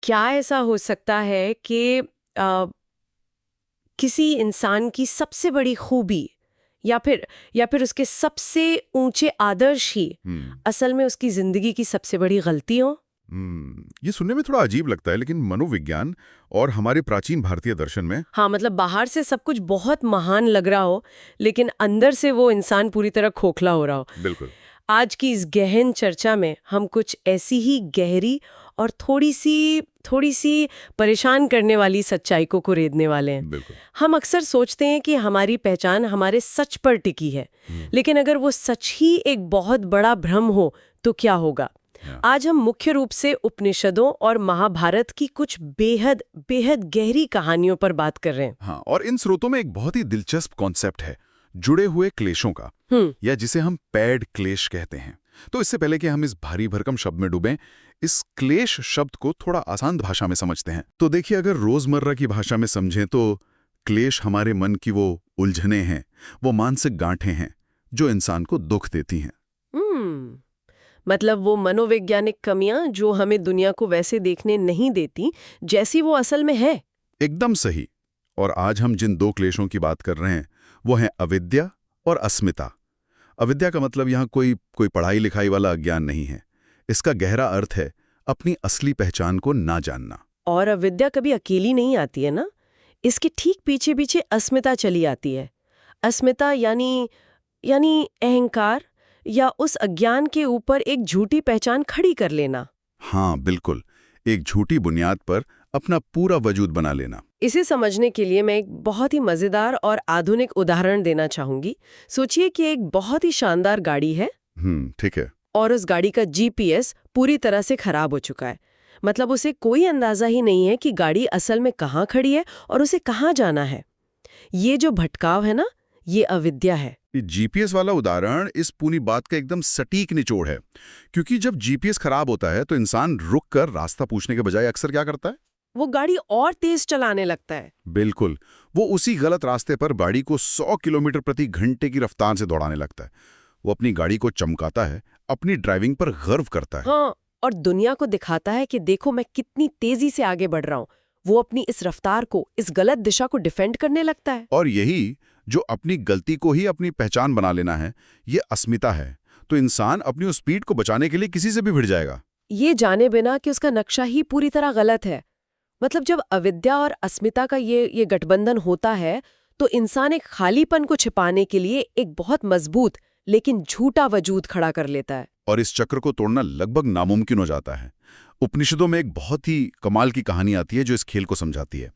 क्या ऐसा हो सकता है कि किसी इंसान की सबसे बड़ी खूबी या फिर उसके सबसे ऊंचे आदर्श ही असल में उसकी जिंदगी की सबसे बड़ी गलती हो? ये सुनने में थोड़ा अजीब लगता है, लेकिन मनोविज्ञान और हमारे प्राचीन भारतीय दर्शन में हाँ, मतलब बाहर से सब कुछ बहुत महान लग रहा हो, लेकिन अंदर से वो इंसान पूरी तरह खोखला हो रहा हो। बिल्कुल। आज की इस गहन चर्चा में हम कुछ ऐसी ही गहरी और थोड़ी सी परेशान करने वाली सच्चाई को कुरेदने वाले हैं। बिल्कुल। हम अक्सर सोचते हैं कि हमारी पहचान हमारे सच पर टिकी है, लेकिन अगर वो सच ही एक बहुत बड़ा भ्रम हो तो क्या होगा? आज हम मुख्य रूप से उपनिषदों और महाभारत की कुछ बेहद बेहद गहरी कहानियों पर बात कर रहे हैं। हाँ, और इन स्रोतों में एक बहुत ही दिलचस्प कॉन्सेप्ट है, जुड़े हुए क्लेशों का, या जिसे हम पैड क्लेश कहते हैं। तो इससे पहले कि हम इस भारी भरकम शब्द में डूबें, इस क्लेश शब्द को थोड़ा आसान भाषा में समझते हैं। तो देखिए, अगर रोजमर्रा की भाषा में समझें तो क्लेश हमारे मन की वो उलझने हैं, वो मानसिक गांठें हैं जो इंसान को दुख देती हैं। मतलब वो मनोवैज्ञानिक कमियां जो हमें दुनिया को वैसे देखने नहीं देती जैसी वो असल में है। एकदम सही। और आज हम जिन दो क्लेशों की बात कर रहे हैं वो हैं अविद्या और अस्मिता। अविद्या का मतलब यहाँ कोई पढ़ाई लिखाई वाला अज्ञान नहीं है। इसका गहरा अर्थ है अपनी असली पहचान को ना जानना। और अविद्या कभी अकेली नहीं आती है ना, इसके ठीक पीछे पीछे अस्मिता चली आती है। अस्मिता यानी अहंकार या उस अज्ञान के ऊपर एक झूठी पहचान खड़ी कर लेना। हाँ बिल्कुल, एक झूठी बुनियाद पर अपना पूरा वजूद बना लेना। इसे समझने के लिए मैं एक बहुत ही मजेदार और आधुनिक उदाहरण देना चाहूंगी। सोचिए कि एक बहुत ही शानदार गाड़ी है। ठीक है। और उस गाड़ी का जीपीएस पूरी तरह से खराब हो चुका है। मतलब उसे कोई अंदाजा ही नहीं है कि गाड़ी असल में कहाँ खड़ी है और उसे कहाँ जाना है। ये जो भटकाव है ना, ये अविद्या है। जीपीएस वाला उदाहरण इस पूरी बात का एकदम सटीक निचोड़ है, क्योंकि जब जीपीएस खराब होता है तो इंसान रुककर रास्ता पूछने के बजाय अक्सर क्या करता है? वो गाड़ी और तेज चलाने लगता है। बिल्कुल, वो उसी गलत रास्ते पर गाड़ी को 100 किलोमीटर प्रति घंटे की रफ्तार से दौड़ाने लगता है। वो अपनी गाड़ी को चमकाता है, अपनी ड्राइविंग पर गर्व करता है। हाँ, और दुनिया को दिखाता है कि देखो मैं कितनी तेजी से आगे बढ़ रहा हूँ। वो अपनी इस रफ्तार को, इस गलत दिशा को डिफेंड करने लगता है। और यही जो अपनी गलती को ही अपनी पहचान बना लेना है, ये अस्मिता है। तो इंसान अपनी उस स्पीड को बचाने के लिए किसी से भी भिड़ जाएगा, ये जाने बिना कि उसका नक्शा ही पूरी तरह गलत है। मतलब जब अविद्या और अस्मिता का ये गठबंधन होता है तो इंसान एक खालीपन को छिपाने के लिए एक बहुत मजबूत लेकिन झूठा वजूद खड़ा कर लेता है। और इस चक्र को तोड़ना लगभग नामुमकिन हो जाता है। उपनिषदों में एक बहुत ही कमाल की कहानी आती है जो इस खेल को समझाती है।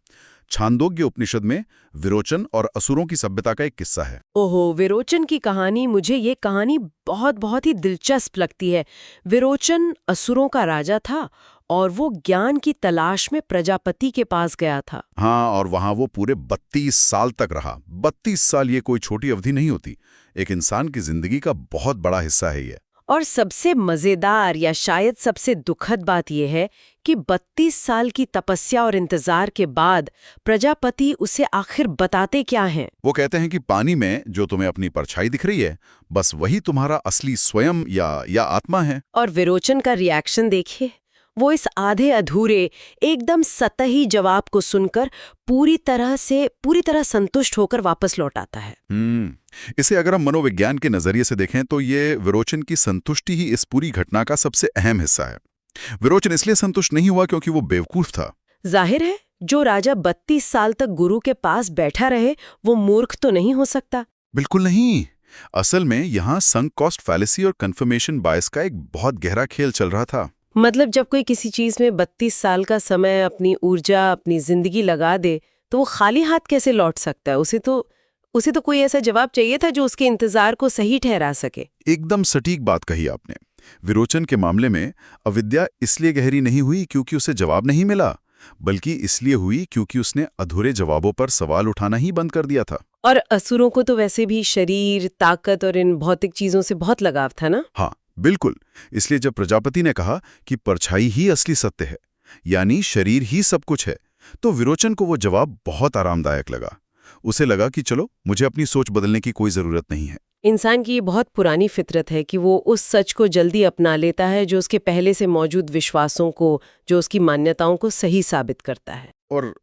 छांदोग्य उपनिषद में विरोचन और असुरों की सभ्यता का एक किस्सा है। ओहो, विरोचन की कहानी, मुझे ये कहानी बहुत ही दिलचस्प लगती है। विरोचन असुरों का राजा था और वो ज्ञान की तलाश में प्रजापति के पास गया था। हाँ, और वहां वो पूरे 32 साल तक रहा। 32 साल ये कोई छोटी अवधि नहीं होती, एक इंसान की जिंदगी का बहुत बड़ा हिस्सा है ये। और सबसे मजेदार या शायद सबसे दुखद बात यह है कि 32 साल की तपस्या और इंतजार के बाद प्रजापति उसे आखिर बताते क्या हैं? वो कहते हैं कि पानी में जो तुम्हें अपनी परछाई दिख रही है, बस वही तुम्हारा असली स्वयं या आत्मा है। और विरोचन का रिएक्शन देखिए। वो इस आधे अधूरे, एकदम सतही जवाब को सुनकर पूरी तरह संतुष्ट होकर वापस लौट आता है। इसे अगर हम मनोविज्ञान के नजरिए से देखें तो ये विरोचन की संतुष्टि ही इस पूरी घटना का सबसे अहम हिस्सा है। विरोचन इसलिए संतुष्ट नहीं हुआ क्योंकि वो बेवकूफ था। जाहिर है, जो राजा 32 साल तक गुरु के पास बैठा रहे वो मूर्ख तो नहीं हो सकता। बिल्कुल नहीं। असल में यहाँ संक कॉस्ट फैलेसी और कन्फर्मेशन बायस का एक बहुत गहरा खेल चल रहा था। मतलब जब कोई किसी चीज में 32 साल का समय, अपनी ऊर्जा, अपनी जिंदगी लगा दे तो वो खाली हाथ कैसे लौट सकता है? उसे तो कोई ऐसा जवाब चाहिए था जो उसके इंतजार को सही ठहरा सके। एकदम सटीक बात कही आपने। विरोचन के मामले में अविद्या इसलिए गहरी नहीं हुई क्योंकि उसे जवाब नहीं मिला, बल्कि इसलिए हुई क्योंकि उसने अधूरे जवाबों पर सवाल उठाना ही बंद कर दिया था। और असुरों को तो वैसे भी शरीर, ताकत और इन भौतिक चीजों से बहुत लगाव था ना? हाँ बिल्कुल। इसलिए जब प्रजापति ने कहा कि परछाई ही असली सत्य है, यानी शरीर ही सब कुछ है, तो विरोचन को वो जवाब बहुत आरामदायक लगा। उसे लगा कि चलो मुझे अपनी सोच बदलने की कोई जरूरत नहीं है। इंसान की ये बहुत पुरानी फितरत है कि वो उस सच को जल्दी अपना लेता है जो उसके पहले से मौजूद विश्वासों को, जो उसकी मान्यताओं को सही साबित करता है। और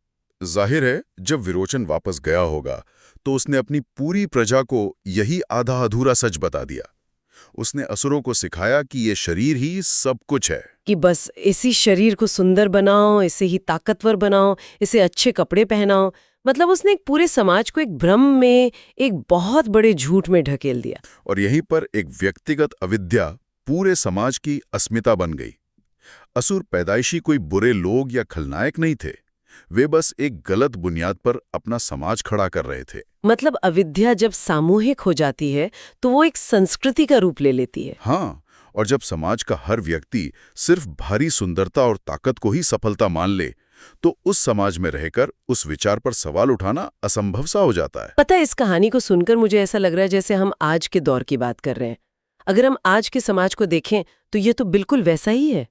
जाहिर है जब विरोचन वापस गया होगा तो उसने अपनी पूरी प्रजा को यही आधा अधूरा सच बता दिया। उसने असुरों को सिखाया कि ये शरीर ही सब कुछ है, कि बस इसी शरीर को सुंदर बनाओ, इसे ही ताकतवर बनाओ, इसे अच्छे कपड़े पहनाओ। मतलब उसने एक पूरे समाज को एक भ्रम में, एक बहुत बड़े झूठ में ढकेल दिया। और यहीं पर एक व्यक्तिगत अविद्या पूरे समाज की अस्मिता बन गई। असुर पैदाइशी कोई बुरे लोग या खलनायक नहीं थे, वे बस एक गलत बुनियाद पर अपना समाज खड़ा कर रहे थे। मतलब अविद्या जब सामूहिक हो जाती है तो वो एक संस्कृति का रूप ले लेती है। हाँ, और जब समाज का हर व्यक्ति सिर्फ भारी सुंदरता और ताकत को ही सफलता मान ले तो उस समाज में रहकर उस विचार पर सवाल उठाना असंभव सा हो जाता है। पता है, इस कहानी को सुनकर मुझे ऐसा लग रहा है जैसे हम आज के दौर की बात कर रहे हैं। अगर हम आज के समाज को देखें तो ये तो बिल्कुल वैसा ही है।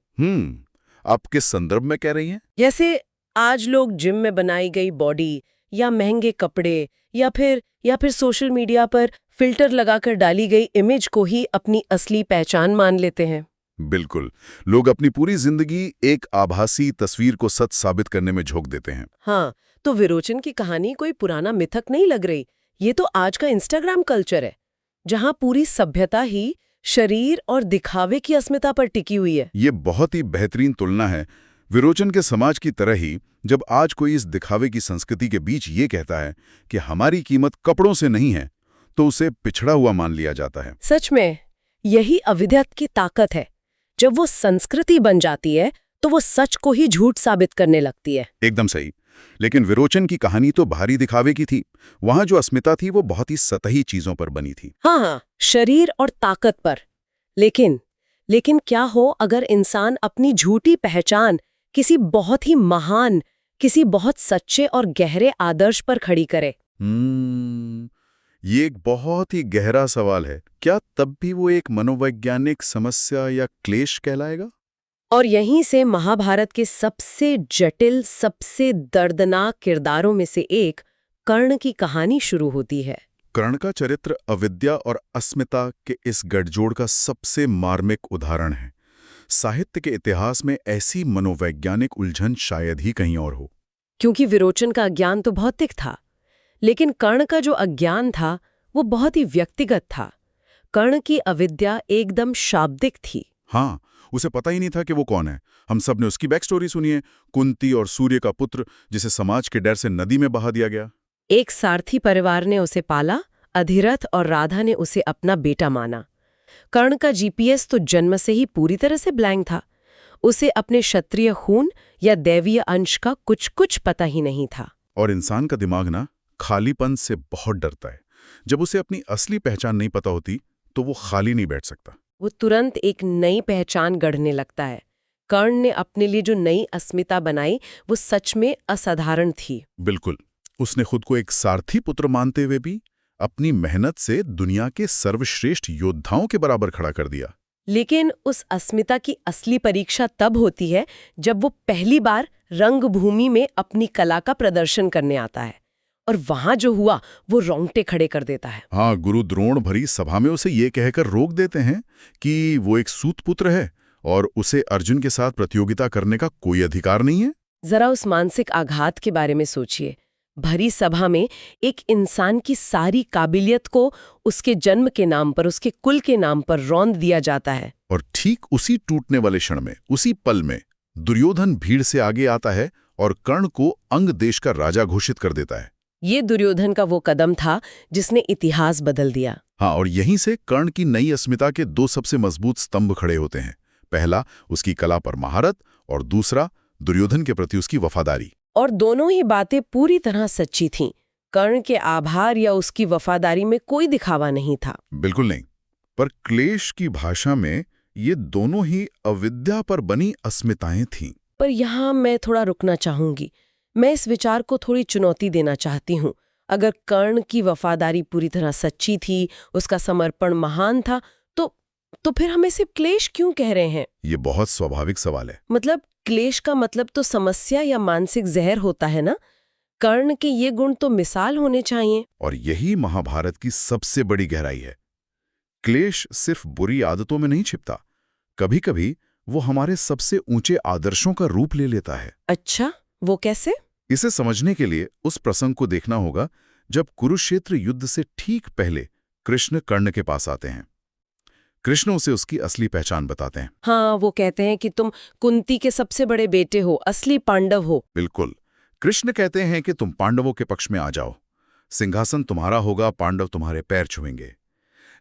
आप किस संदर्भ में कह रही हैं? जैसे आज लोग जिम में बनाई गई बॉडी या महंगे कपड़े या फिर सोशल मीडिया पर फिल्टर लगाकर डाली गई इमेज को ही अपनी असली पहचान मान लेते हैं। बिल्कुल, लोग अपनी पूरी जिंदगी एक आभासी तस्वीर को सच साबित करने में झोंक देते हैं। हाँ, तो विरोचन की कहानी कोई पुराना मिथक नहीं लग रही। ये तो आज का इंस्टाग्राम कल्चर है, जहाँ पूरी सभ्यता ही शरीर और दिखावे की अस्मिता पर टिकी हुई है। ये बहुत ही बेहतरीन तुलना है। विरोचन के समाज की तरह ही जब आज कोई इस दिखावे की संस्कृति के बीच ये कहता है कि हमारी कीमत कपड़ों से नहीं है, तो उसे पिछड़ा हुआ मान लिया जाता है। सच में यही अविद्या की ताकत है। जब वो संस्कृति बन जाती है तो वो सच को ही झूठ साबित करने लगती है। एकदम सही। लेकिन विरोचन की कहानी तो भारी दिखावे की थी। वहां जो अस्मिता थी वो बहुत ही सतही चीजों पर बनी थी। हाँ, शरीर और ताकत पर। लेकिन क्या हो अगर इंसान अपनी झूठी पहचान किसी बहुत ही महान, किसी बहुत सच्चे और गहरे आदर्श पर खड़ी करे? ये एक बहुत ही गहरा सवाल है। क्या तब भी वो एक मनोवैज्ञानिक समस्या या क्लेश कहलाएगा? और यहीं से महाभारत के सबसे जटिल, सबसे दर्दनाक किरदारों में से एक कर्ण की कहानी शुरू होती है। कर्ण का चरित्र अविद्या और अस्मिता के इस गठजोड़ का सबसे मार्मिक उदाहरण है। साहित्य के इतिहास में ऐसी मनोवैज्ञानिक उलझन शायद ही कहीं और हो। क्योंकि विरोचन का अज्ञान तो भौतिक था, लेकिन कर्ण का जो अज्ञान था वो बहुत ही व्यक्तिगत था। कर्ण की अविद्या एकदम शाब्दिक थी। हाँ, उसे पता ही नहीं था कि वो कौन है। हम सब ने उसकी बैक स्टोरी सुनी है। कुंती और सूर्य का पुत्र, जिसे समाज के डर से नदी में बहा दिया गया। एक सारथी परिवार ने उसे पाला, अधिरथ और राधा ने उसे अपना बेटा माना। कर्ण का जीपीएस तो जन्म से ही पूरी तरह से ब्लैंक था। उसे अपने क्षत्रिय खून या दैवीय अंश का कुछ पता ही नहीं था। और इंसान का दिमाग ना खालीपन से बहुत डरता है। जब उसे अपनी असली पहचान नहीं पता होती तो वो खाली नहीं बैठ सकता। वो तुरंत एक नई पहचान गढ़ने लगता है। कर्ण ने अपने लिए जो नई अस्मिता बनाई वो सच में असाधारण थी। बिल्कुल, उसने खुद को एक सारथी पुत्र मानते हुए भी अपनी मेहनत से दुनिया के सर्वश्रेष्ठ योद्धाओं के बराबर खड़ा कर दिया। लेकिन उस अस्मिता की असली परीक्षा तब होती है जब वो पहली बार रंगभूमि में अपनी कला का प्रदर्शन करने आता है, और वहां जो हुआ वो रोंगटे खड़े कर देता है। हाँ, गुरु द्रोण भरी सभा में उसे ये कहकर रोक देते हैं कि वो एक सूत पुत्र है और उसे अर्जुन के साथ प्रतियोगिता करने का कोई अधिकार नहीं है। जरा उस मानसिक आघात के बारे में सोचिए। भरी सभा में एक इंसान की सारी काबिलियत को उसके जन्म के नाम पर, उसके कुल के नाम पर रौंद दिया जाता है। और ठीक उसी टूटने वाले क्षण में, उसी पल में दुर्योधन भीड़ से आगे आता है और कर्ण को अंग देश का राजा घोषित कर देता है। ये दुर्योधन का वो कदम था जिसने इतिहास बदल दिया। हाँ, और यहीं से कर्ण की नई अस्मिता के दो सबसे मजबूत स्तंभ खड़े होते हैं। पहला उसकी कला पर महारत और दूसरा दुर्योधन के प्रति उसकी वफादारी। और दोनों ही बातें पूरी तरह सच्ची थीं। कर्ण के आभार या उसकी वफादारी में कोई दिखावा नहीं था। बिल्कुल नहीं। पर क्लेश की भाषा में ये दोनों ही अविद्या पर बनी अस्मिताएं थीं। पर यहाँ मैं थोड़ा रुकना चाहूंगी। मैं इस विचार को थोड़ी चुनौती देना चाहती हूँ। अगर कर्ण की वफादारी पूरी तरह सच्ची थी, उसका समर्पण महान था, तो फिर हम इसे क्लेश क्यों कह रहे हैं? ये बहुत स्वाभाविक सवाल है। मतलब क्लेश का मतलब तो समस्या या मानसिक जहर होता है ना। कर्ण के ये गुण तो मिसाल होने चाहिए। और यही महाभारत की सबसे बड़ी गहराई है। क्लेश सिर्फ बुरी आदतों में नहीं छिपता, कभी कभी वो हमारे सबसे ऊंचे आदर्शों का रूप ले लेता है। अच्छा, वो कैसे? इसे समझने के लिए उस प्रसंग को देखना होगा जब कुरुक्षेत्र युद्ध से ठीक पहले कृष्ण कर्ण के पास आते हैं। कृष्ण उसे उसकी असली पहचान बताते हैं। हाँ, वो कहते हैं कि तुम कुंती के सबसे बड़े बेटे हो, असली पांडव हो। बिल्कुल। कृष्ण कहते हैं कि तुम पांडवों के पक्ष में आ जाओ, सिंहासन तुम्हारा होगा, पांडव तुम्हारे पैर छुएंगे।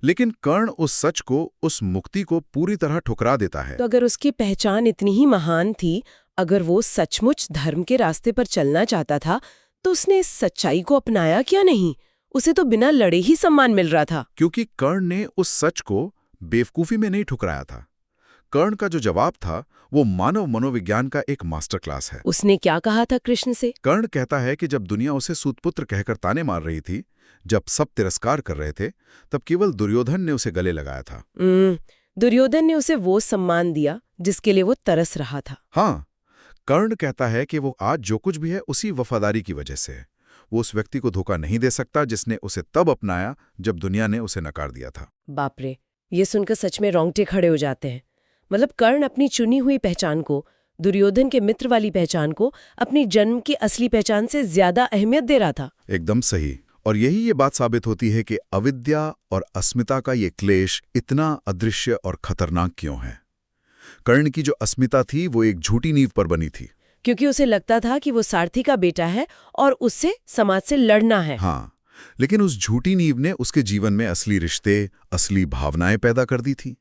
लेकिन कर्ण उस सच को, उस मुक्ति को पूरी तरह ठुकरा देता है। तो अगर उसकी पहचान इतनी ही महान थी, अगर वो सचमुच धर्म के रास्ते पर चलना चाहता था, तो उसने इस सच्चाई को अपनाया क्यों नहीं? उसे तो बिना लड़े ही सम्मान मिल रहा था। क्योंकि कर्ण ने उस सच को बेवकूफी में नहीं ठुकराया था। कर्ण का जो जवाब था वो मानव मनोविज्ञान का एक मास्टर क्लास है। उसने क्या कहा था कृष्ण से? कर्ण कहता है कि जब दुनिया उसे सूतपुत्र कहकर ताने मार रही थी, जब सब तिरस्कार कर रहे थे, तब केवल दुर्योधन ने उसे गले लगाया था। दुर्योधन ने उसे वो सम्मान दिया जिसके लिए वो तरस रहा था। हाँ, कर्ण कहता है कि वो आज जो कुछ भी है उसी वफादारी की वजह से है। वो उस व्यक्ति को धोखा नहीं दे सकता जिसने उसे तब अपनाया जब दुनिया ने उसे नकार दिया था। बाप रे, ये सुनकर सच में रोंगटे खड़े हो जाते हैं। मतलब कर्ण अपनी चुनी हुई पहचान को, दुर्योधन के मित्र वाली पहचान को, अपनी जन्म की असली पहचान से ज्यादा अहमियत दे रहा था। एकदम सही। और यही ये बात साबित होती है कि अविद्या और अस्मिता का ये क्लेश इतना अदृश्य और खतरनाक क्यों है। कर्ण की जो अस्मिता थी वो एक झूठी नींव पर बनी थी, क्योंकि उसे लगता था कि वो सारथी का बेटा है और उससे समाज से लड़ना है। हाँ, लेकिन उस झूठी नींव ने उसके जीवन में असली रिश्ते, असली भावनाएं पैदा कर दी थी।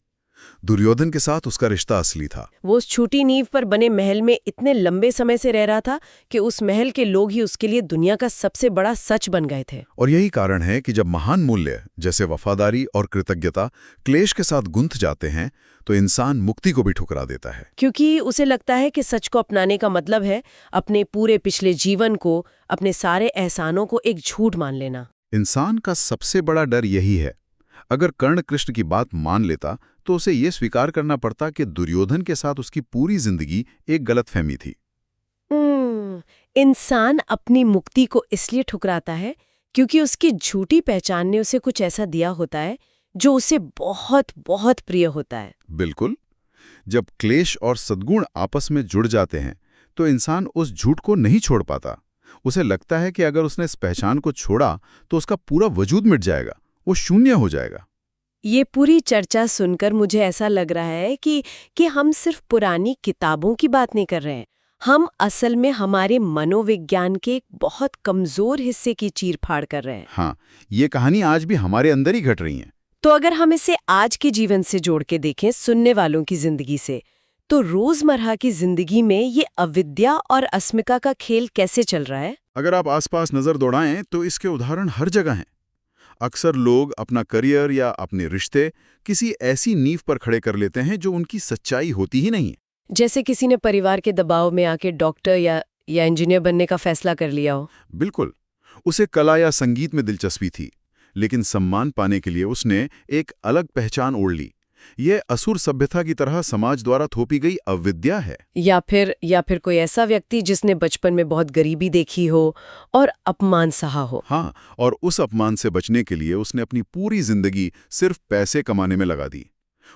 दुर्योधन के साथ उसका रिश्ता असली था। वो उस छोटी नींव पर बने महल में इतने लंबे समय से रह रहा था कि उस महल के लोग ही उसके लिए दुनिया का सबसे बड़ा सच बन गए थे। और यही कारण है कि जब महान मूल्य जैसे वफादारी और कृतज्ञता क्लेश के साथ गुंथ जाते हैं तो इंसान मुक्ति को भी ठुकरा देता है। क्योंकि उसे लगता है कि सच को अपनाने का मतलब है अपने पूरे पिछले जीवन को, अपने सारे एहसानों को एक झूठ मान लेना। इंसान का सबसे बड़ा डर यही है। अगर कर्ण कृष्ण की बात मान लेता तो उसे ये स्वीकार करना पड़ता कि दुर्योधन के साथ उसकी पूरी जिंदगी एक गलतफहमी थी। इंसान अपनी मुक्ति को इसलिए ठुकराता है क्योंकि उसकी झूठी पहचान ने उसे कुछ ऐसा दिया होता है जो उसे बहुत बहुत प्रिय होता है। बिल्कुल। जब क्लेश और सद्गुण आपस में जुड़ जाते हैं तो इंसान उस झूठ को नहीं छोड़ पाता। उसे लगता है कि अगर उसने इस पहचान को छोड़ा तो उसका पूरा वजूद मिट जाएगा, वो शून्य हो जाएगा। ये पूरी चर्चा सुनकर मुझे ऐसा लग रहा है कि हम सिर्फ पुरानी किताबों की बात नहीं कर रहे हैं, हम असल में हमारे मनोविज्ञान के एक बहुत कमजोर हिस्से की चीरफाड़ कर रहे हैं। हाँ, ये कहानी आज भी हमारे अंदर ही घट रही है। तो अगर हम इसे आज के जीवन से जोड़ के देखें, सुनने वालों की जिंदगी से, तो रोजमर्रा की जिंदगी में ये अविद्या और अस्मिता का खेल कैसे चल रहा है? अगर आप आसपास नजर दौड़ाएं तो इसके उदाहरण हर जगह हैं। अक्सर लोग अपना करियर या अपने रिश्ते किसी ऐसी नींव पर खड़े कर लेते हैं जो उनकी सच्चाई होती ही नहीं है। जैसे किसी ने परिवार के दबाव में आके डॉक्टर या इंजीनियर बनने का फैसला कर लिया हो। बिल्कुल। उसे कला या संगीत में दिलचस्पी थी, लेकिन सम्मान पाने के लिए उसने एक अलग पहचान ओढ़ ली। यह असुर सभ्यता की तरह समाज द्वारा थोपी गई अविद्या है। या फिर कोई ऐसा व्यक्ति जिसने बचपन में बहुत गरीबी देखी हो और अपमान सहा हो। हाँ, और उस अपमान से बचने के लिए उसने अपनी पूरी जिंदगी सिर्फ पैसे कमाने में लगा दी।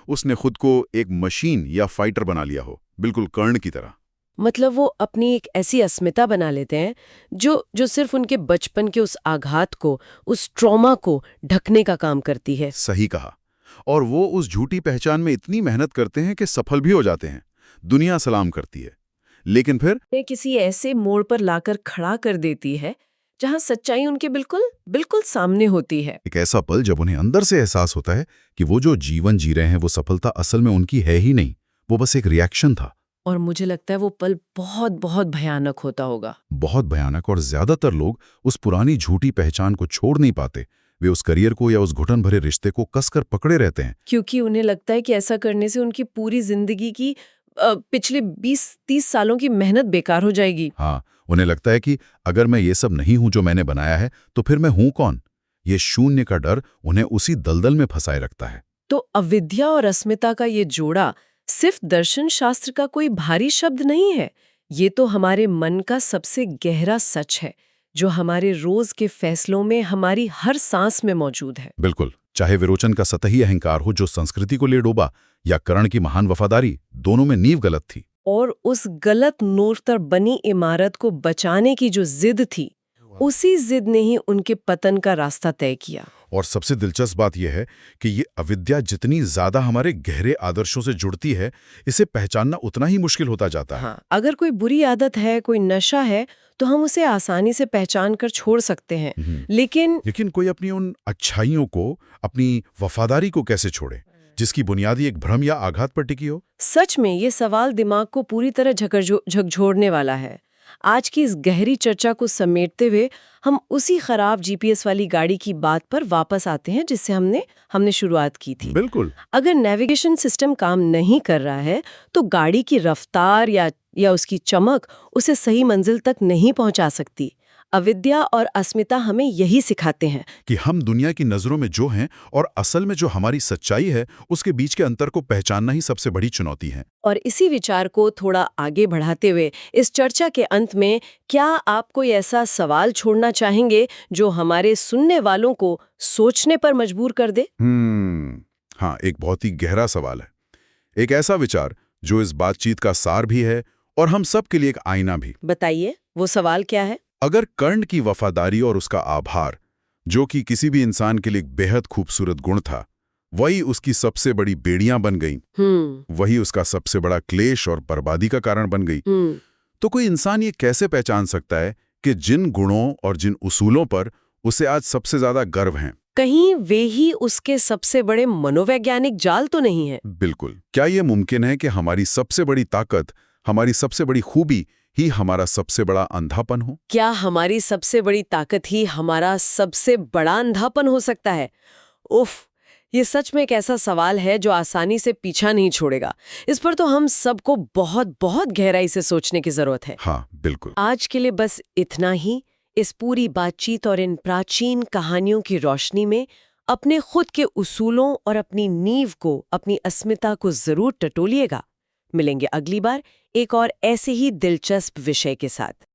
उसने खुद को एक मशीन या फाइटर बना लिया हो, बिल्कुल कर्ण की तरह। मतलब वो अपनी एक ऐसी अस्मिता बना लेते हैं जो सिर्फ उनके बचपन के उस आघात को, उस ट्रॉमा को ढकने का काम करती है। सही कहा। और वो उस झूठी पहचान में इतनी मेहनत करते हैं कि सफल भी हो जाते हैं, दुनिया सलाम करती है, लेकिन फिर किसी ऐसे मोड़ पर लाकर खड़ा कर देती है जहां सच्चाई उनके बिल्कुल सामने होती है। एक ऐसा पल जब उन्हें अंदर से एहसास होता है कि वो जो जीवन जी रहे हैं वो सफलता असल में उनकी है ही नहीं, वो बस एक रिएक्शन था। और मुझे लगता है वो पल बहुत बहुत भयानक होता होगा। बहुत भयानक। और ज्यादातर लोग उस पुरानी झूठी पहचान को छोड़ नहीं पाते। वे उस करियर को या उस घुटन भरे रिश्ते को कसकर पकड़े रहते हैं, क्योंकि उन्हें लगता है कि ऐसा करने से उनकी पूरी जिंदगी की पिछले 20-30 सालों की मेहनत बेकार हो जाएगी। हाँ, उन्हें लगता है कि अगर मैं ये सब नहीं हूं जो मैंने बनाया है तो फिर मैं हूं कौन। ये शून्य का डर उन्हें उसी दलदल में फंसाए रखता है। तो अविद्या और अस्मिता का ये जोड़ा सिर्फ दर्शन शास्त्र का कोई भारी शब्द नहीं है, ये तो हमारे मन का सबसे गहरा सच है जो हमारे रोज के फैसलों में, हमारी हर सांस में मौजूद है। बिल्कुल, चाहे विरोचन का सतही अहंकार हो जो संस्कृति को ले डूबा, या कर्ण की महान वफादारी, दोनों में नींव गलत थी। और उस गलत नूर पर बनी इमारत को बचाने की जो जिद थी, उसी जिद ने ही उनके पतन का रास्ता तय किया। और सबसे दिलचस्प बात यह है कि ये अविद्या जितनी ज्यादा हमारे गहरे आदर्शों से जुड़ती है, इसे पहचानना उतना ही मुश्किल होता जाता है। हाँ, अगर कोई बुरी आदत है, कोई नशा है, तो हम उसे आसानी से पहचान कर छोड़ सकते हैं, लेकिन कोई अपनी उन अच्छाइयों को, अपनी वफादारी को कैसे छोड़े, जिसकी बुनियादी एक भ्रम या आघात पर टिकी हो? सच में ये सवाल दिमाग को पूरी तरह झकझोरने वाला है। आज की इस गहरी चर्चा को समेटते हुए हम उसी खराब जीपीएस वाली गाड़ी की बात पर वापस आते हैं जिससे हमने शुरुआत की थी। बिल्कुल। अगर नेविगेशन सिस्टम काम नहीं कर रहा है तो गाड़ी की रफ्तार या उसकी चमक उसे सही मंजिल तक नहीं पहुंचा सकती। अविद्या और अस्मिता हमें यही सिखाते हैं कि हम दुनिया की नजरों में जो हैं और असल में जो हमारी सच्चाई है, उसके बीच के अंतर को पहचानना ही सबसे बड़ी चुनौती है। और इसी विचार को थोड़ा आगे बढ़ाते हुए इस चर्चा के अंत में क्या आप कोई ऐसा सवाल छोड़ना चाहेंगे जो हमारे सुनने वालों को सोचने पर मजबूर कर दे? हाँ, एक बहुत ही गहरा सवाल है। एक ऐसा विचार जो इस बातचीत का सार भी है और हम सब के लिए एक आईना भी। बताइए, वो सवाल क्या है? अगर कर्ण की वफादारी और उसका आभार, जो कि किसी भी इंसान के लिए एक बेहद खूबसूरत गुण था, वही उसकी सबसे बड़ी बेड़ियां बन गई, वही उसका सबसे बड़ा क्लेश और बर्बादी का कारण बन गई, तो कोई इंसान ये कैसे पहचान सकता है कि जिन गुणों और जिन उसूलों पर उसे आज सबसे ज्यादा गर्व है, कहीं वे ही उसके सबसे बड़े मनोवैज्ञानिक जाल तो नहीं है? बिल्कुल। क्या ये मुमकिन है कि हमारी सबसे बड़ी ताकत, हमारी सबसे बड़ी खूबी ही हमारा सबसे बड़ा अंधापन हो? क्या हमारी सबसे बड़ी ताकत ही हमारा सबसे बड़ा अंधापन हो सकता है? उफ, ये सच में एक ऐसा सवाल है जो आसानी से पीछा नहीं छोड़ेगा। इस पर तो हम सबको बहुत बहुत गहराई से सोचने की जरूरत है। हाँ, बिल्कुल। आज के लिए बस इतना ही। इस पूरी बातचीत और इन प्राचीन कहानियों की रोशनी में अपने खुद के उसूलों और अपनी नींव को, अपनी अस्मिता को जरूर टटोलिएगा। मिलेंगे अगली बार एक और ऐसे ही दिलचस्प विषय के साथ।